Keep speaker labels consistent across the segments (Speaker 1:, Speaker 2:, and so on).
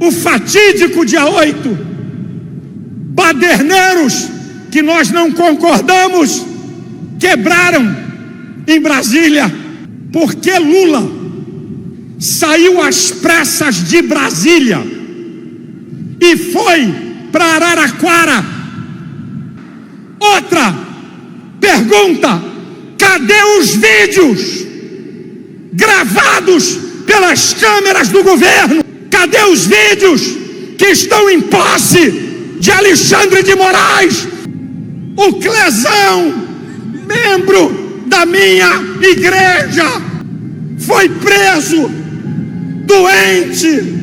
Speaker 1: o fatídico dia 8, baderneiros que nós não concordamos quebraram em Brasília, porque Lula saiu às pressas de Brasília e foi para Araraquara. Outra pergunta: cadê os vídeos gravados pelas câmeras do governo? Cadê os vídeos que estão em posse de Alexandre de Moraes? O Clezão, membro da minha igreja, foi preso, doente.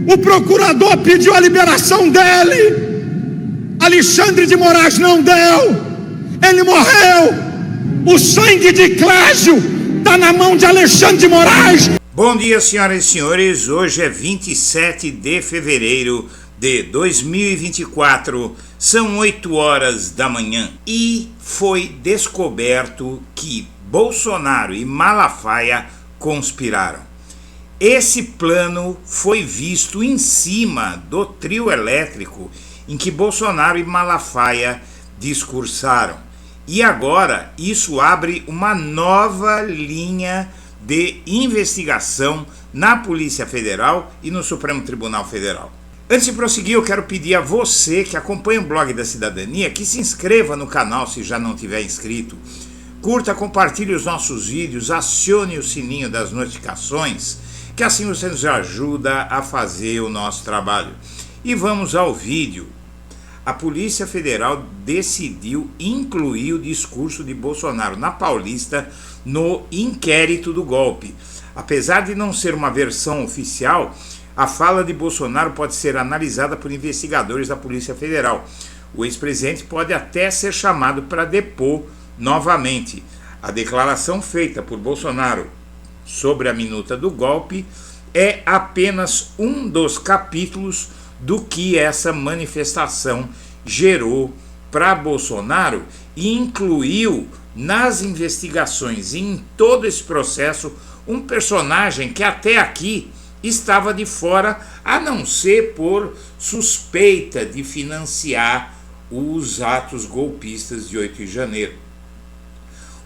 Speaker 1: O procurador pediu a liberação dele. Alexandre de Moraes não deu. Ele morreu. O sangue de Clésio está na mão de Alexandre de Moraes.
Speaker 2: Bom dia, senhoras e senhores. Hoje é 27 de fevereiro de 2024. São 8 horas da manhã e foi descoberto que Bolsonaro e Malafaia conspiraram. Esse plano foi visto em cima do trio elétrico em que Bolsonaro e Malafaia discursaram. E agora isso abre uma nova linha de investigação na Polícia Federal e no Supremo Tribunal Federal. Antes de prosseguir, eu quero pedir a você que acompanha o Blog da Cidadania que se inscreva no canal se já não tiver inscrito. Curta, compartilhe os nossos vídeos, acione o sininho das notificações, que assim você nos ajuda a fazer o nosso trabalho. E vamos ao vídeo. A Polícia Federal decidiu incluir o discurso de Bolsonaro na Paulista no inquérito do golpe. Apesar de não ser uma versão oficial, a fala de Bolsonaro pode ser analisada por investigadores da Polícia Federal. O ex-presidente pode até ser chamado para depor novamente. A declaração feita por Bolsonaro sobre a minuta do golpe é apenas um dos capítulos do que essa manifestação gerou para Bolsonaro e incluiu nas investigações e em todo esse processo um personagem que até aqui estava de fora, a não ser por suspeita de financiar os atos golpistas de 8 de janeiro.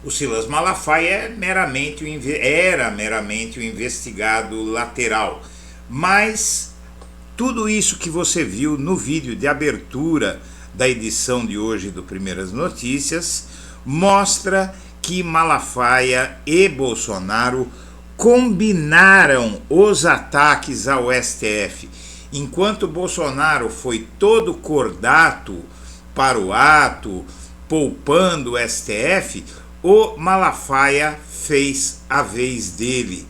Speaker 2: O Silas Malafaia era meramente um investigado lateral, mas tudo isso que você viu no vídeo de abertura da edição de hoje do Primeiras Notícias mostra que Malafaia e Bolsonaro combinaram os ataques ao STF. Enquanto Bolsonaro foi todo cordato para o ato, poupando o STF, o Malafaia fez a vez dele.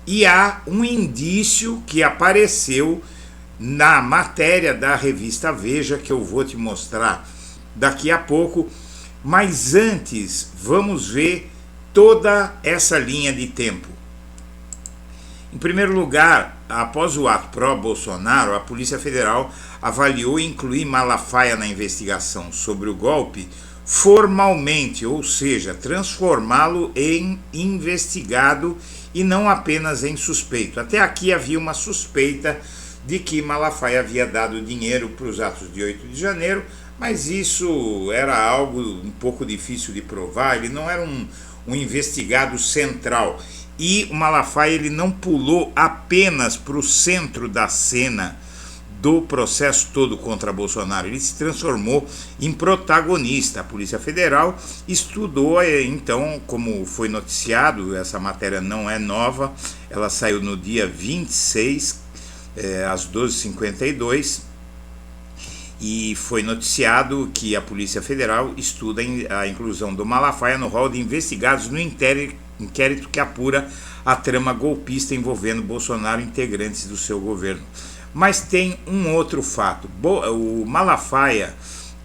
Speaker 2: E há um indício que apareceu na matéria da revista Veja, que eu vou te mostrar daqui a pouco, mas antes vamos ver toda essa linha de tempo. Em primeiro lugar, após o ato pró-Bolsonaro, a Polícia Federal avaliou incluir Malafaia na investigação sobre o golpe formalmente, ou seja, transformá-lo em investigado e não apenas em suspeito. Até aqui havia uma suspeita de que Malafaia havia dado dinheiro para os atos de 8 de janeiro, mas isso era algo um pouco difícil de provar. Ele não era um investigado central. E o Malafaia ele não pulou apenas para o centro da cena do processo todo contra Bolsonaro, ele se transformou em protagonista. A Polícia Federal estudou, então, como foi noticiado, essa matéria não é nova, ela saiu no dia 26, às 12h52, e foi noticiado que a Polícia Federal estuda a inclusão do Malafaia no rol de investigados no inquérito que apura a trama golpista envolvendo Bolsonaro e integrantes do seu governo. Mas tem um outro fato. O Malafaia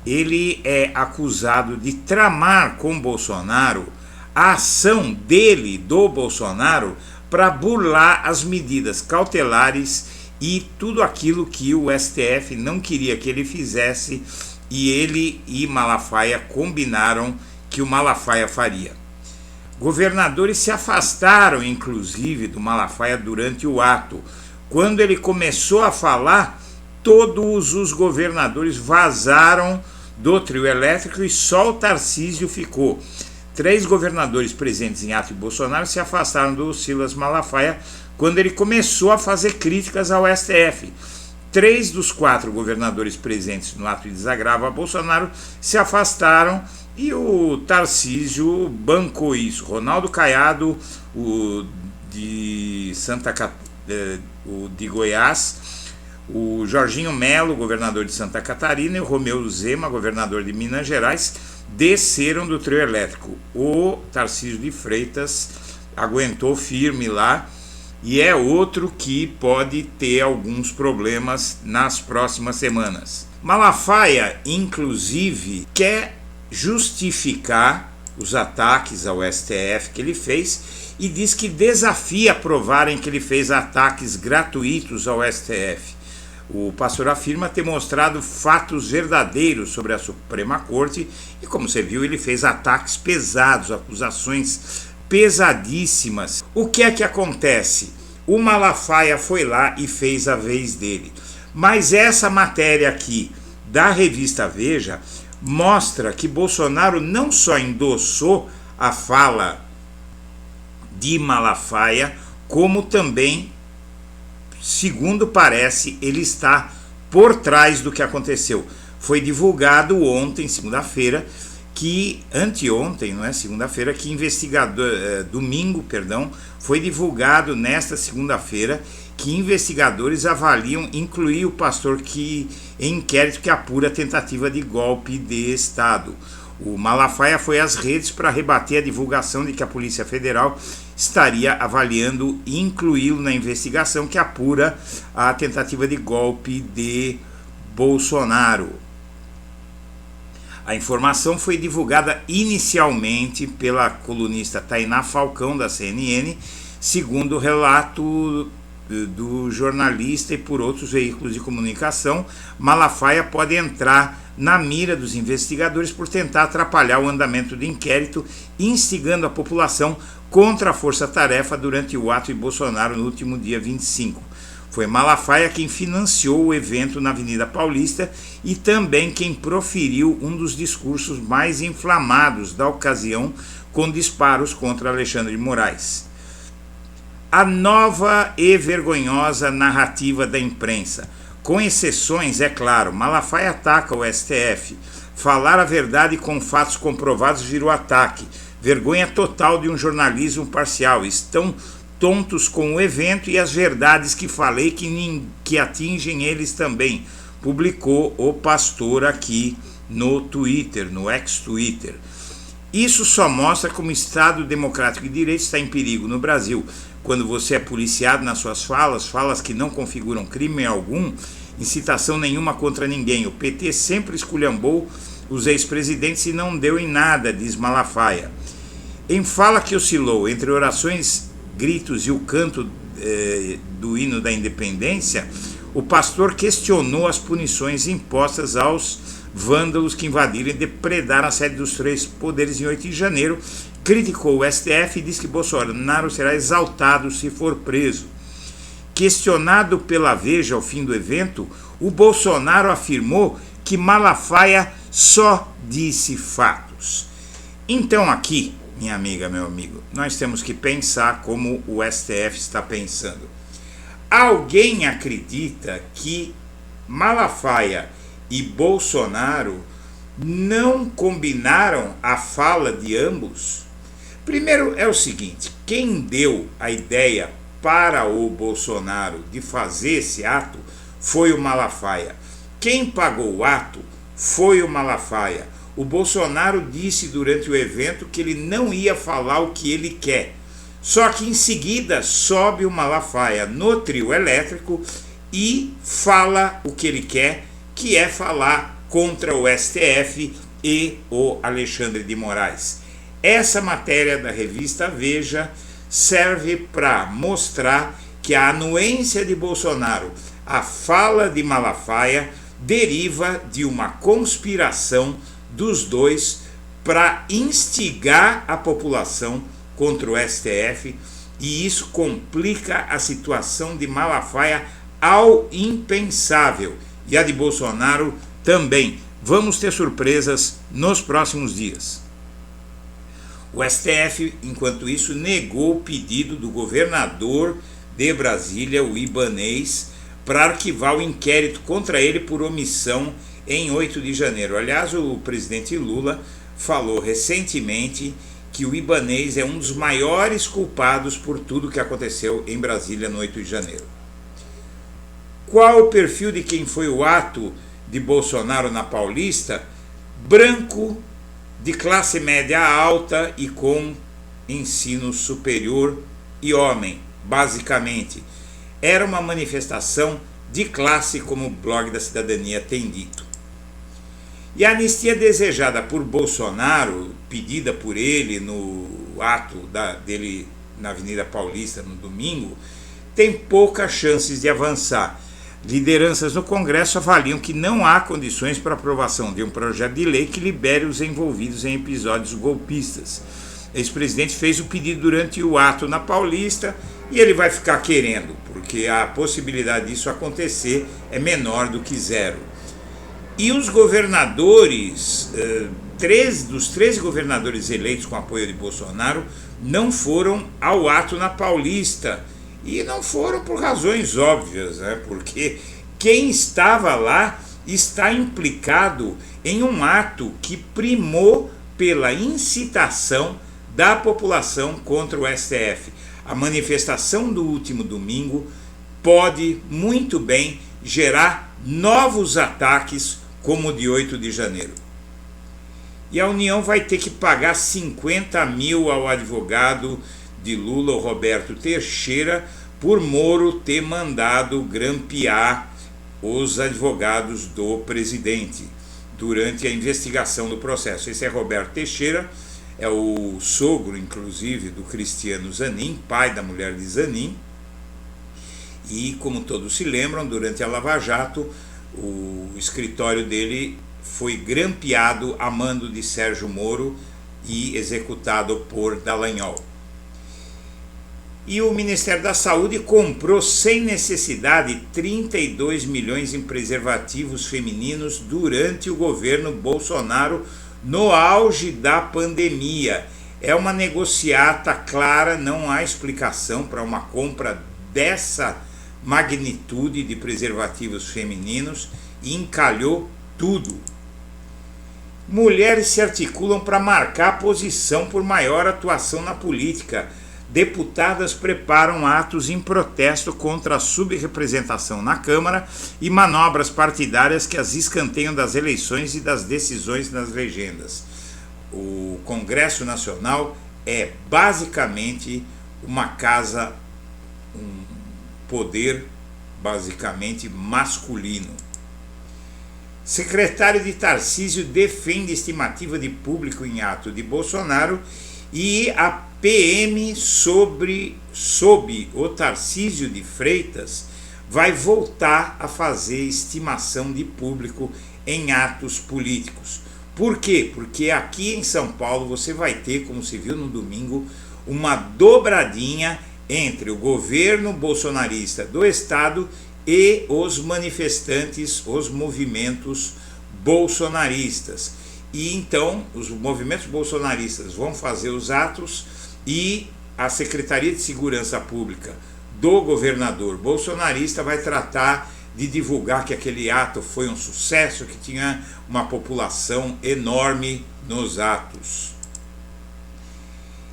Speaker 2: ele é acusado de tramar com Bolsonaro a ação dele, do Bolsonaro, para burlar as medidas cautelares e tudo aquilo que o STF não queria que ele fizesse, e ele e Malafaia combinaram que o Malafaia faria. Governadores se afastaram, inclusive, do Malafaia durante o ato. Quando ele começou a falar, todos os governadores vazaram do trio elétrico e só o Tarcísio ficou. 3 governadores presentes em ato de Bolsonaro se afastaram do Silas Malafaia quando ele começou a fazer críticas ao STF. 3 dos 4 governadores presentes no ato de desagravo a Bolsonaro se afastaram e o Tarcísio bancou isso. Ronaldo Caiado, o de Goiás, o Jorginho Melo, governador de Santa Catarina, e o Romeu Zema, governador de Minas Gerais, desceram do trio elétrico. O Tarcísio de Freitas aguentou firme lá e é outro que pode ter alguns problemas nas próximas semanas. Malafaia, inclusive, quer justificar os ataques ao STF que ele fez e diz que desafia provarem que ele fez ataques gratuitos ao STF. O pastor afirma ter mostrado fatos verdadeiros sobre a Suprema Corte e, como você viu, ele fez ataques pesados, acusações pesadíssimas. O que é que acontece? O Malafaia foi lá e fez a vez dele. Mas essa matéria aqui da revista Veja mostra que Bolsonaro não só endossou a fala de Malafaia, como também, segundo parece, ele está por trás do que aconteceu. Foi divulgado ontem, segunda-feira, anteontem, não é segunda-feira, que domingo, foi divulgado nesta segunda-feira que investigadores avaliam incluir o pastor em inquérito que apura a tentativa de golpe de Estado. O Malafaia foi às redes para rebater a divulgação de que a Polícia Federal estaria avaliando incluí-lo na investigação que apura a tentativa de golpe de Bolsonaro. A informação foi divulgada inicialmente pela colunista Tainá Falcão, da CNN, segundo o relato do jornalista e por outros veículos de comunicação. Malafaia pode entrar na mira dos investigadores por tentar atrapalhar o andamento do inquérito, instigando a população contra a força-tarefa durante o ato de Bolsonaro no último dia 25. Foi Malafaia quem financiou o evento na Avenida Paulista e também quem proferiu um dos discursos mais inflamados da ocasião, com disparos contra Alexandre de Moraes. A nova e vergonhosa narrativa da imprensa. Com exceções, é claro, Malafaia ataca o STF. Falar a verdade com fatos comprovados virou ataque. Vergonha total de um jornalismo parcial. Estão tontos com o evento e as verdades que falei que atingem eles também. Publicou o pastor aqui no Twitter, no ex-Twitter. Isso só mostra como o Estado Democrático de Direito está em perigo no Brasil. Quando você é policiado nas suas falas que não configuram crime algum, incitação nenhuma contra ninguém. O PT sempre esculhambou os ex-presidentes e não deu em nada, diz Malafaia. Em fala que oscilou entre orações, gritos e o canto do hino da independência, o pastor questionou as punições impostas aos vândalos que invadiram e depredaram a sede dos 3 poderes em 8 de janeiro, criticou o STF e disse que Bolsonaro será exaltado se for preso. Questionado pela Veja ao fim do evento, o Bolsonaro afirmou que Malafaia só disse fatos. Então aqui, minha amiga, meu amigo, nós temos que pensar como o STF está pensando. Alguém acredita que Malafaia e Bolsonaro não combinaram a fala de ambos? Primeiro é o seguinte, quem deu a ideia para o Bolsonaro de fazer esse ato foi o Malafaia. Quem pagou o ato foi o Malafaia. O Bolsonaro disse durante o evento que ele não ia falar o que ele quer. Só que em seguida sobe o Malafaia no trio elétrico e fala o que ele quer, que é falar contra o STF e o Alexandre de Moraes. Essa matéria da revista Veja serve para mostrar que a anuência de Bolsonaro à fala de Malafaia deriva de uma conspiração dos dois para instigar a população contra o STF E isso complica a situação de Malafaia ao impensável. E a de Bolsonaro também. Vamos ter surpresas nos próximos dias. O STF, enquanto isso, negou o pedido do governador de Brasília, o Ibanez, para arquivar o inquérito contra ele por omissão em 8 de janeiro. Aliás, o presidente Lula falou recentemente que o Ibanez é um dos maiores culpados por tudo que aconteceu em Brasília no 8 de janeiro. Qual o perfil de quem foi o ato de Bolsonaro na Paulista? Branco, de classe média alta e com ensino superior e homem, basicamente. Era uma manifestação de classe, como o blog da Cidadania tem dito. E a anistia desejada por Bolsonaro, pedida por ele no ato dele na Avenida Paulista no domingo, tem poucas chances de avançar. Lideranças no Congresso avaliam que não há condições para aprovação de um projeto de lei que libere os envolvidos em episódios golpistas. O ex-presidente fez o pedido durante o ato na Paulista e ele vai ficar querendo, porque a possibilidade disso acontecer é menor do que zero. E os governadores, 13 governadores eleitos com apoio de Bolsonaro, não foram ao ato na Paulista. E não foram por razões óbvias, né? Porque quem estava lá está implicado em um ato que primou pela incitação da população contra o STF. A manifestação do último domingo pode muito bem gerar novos ataques como o de 8 de janeiro. E a União vai ter que pagar 50 mil ao advogado de Lula, o Roberto Teixeira, por Moro ter mandado grampear os advogados do presidente durante a investigação do processo. Esse é Roberto Teixeira, é o sogro, inclusive, do Cristiano Zanin, pai da mulher de Zanin. E, como todos se lembram, durante a Lava Jato, o escritório dele foi grampeado a mando de Sérgio Moro e executado por Dallagnol. E o Ministério da Saúde comprou sem necessidade 32 milhões em preservativos femininos durante o governo Bolsonaro, no auge da pandemia. É uma negociata clara, não há explicação para uma compra dessa magnitude de preservativos femininos e encalhou tudo. Mulheres se articulam para marcar posição por maior atuação na política. Deputadas preparam atos em protesto contra a subrepresentação na Câmara e manobras partidárias que as escanteiam das eleições e das decisões nas legendas. O Congresso Nacional é basicamente uma casa, um poder basicamente masculino. Secretário de Tarcísio defende estimativa de público em ato de Bolsonaro e a PM sob o Tarcísio de Freitas vai voltar a fazer estimação de público em atos políticos. Por quê? Porque aqui em São Paulo você vai ter, como se viu no domingo, uma dobradinha entre o governo bolsonarista do estado e os manifestantes, os movimentos bolsonaristas. E então os movimentos bolsonaristas vão fazer os atos e a Secretaria de Segurança Pública do governador bolsonarista vai tratar de divulgar que aquele ato foi um sucesso, que tinha uma população enorme nos atos.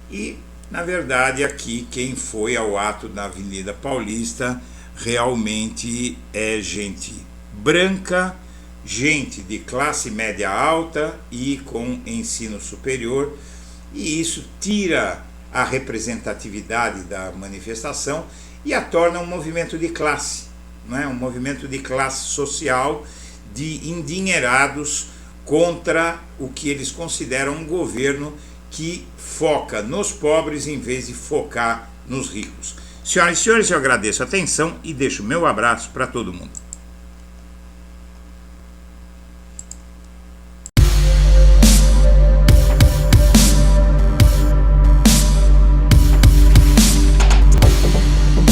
Speaker 2: E, na verdade, aqui quem foi ao ato na Avenida Paulista realmente é gente branca, gente de classe média alta e com ensino superior, e isso tira a representatividade da manifestação e a torna um movimento de classe, não é? Um movimento de classe social, de endinheirados contra o que eles consideram um governo que foca nos pobres em vez de focar nos ricos. Senhoras e senhores, eu agradeço a atenção e deixo o meu abraço para todo mundo.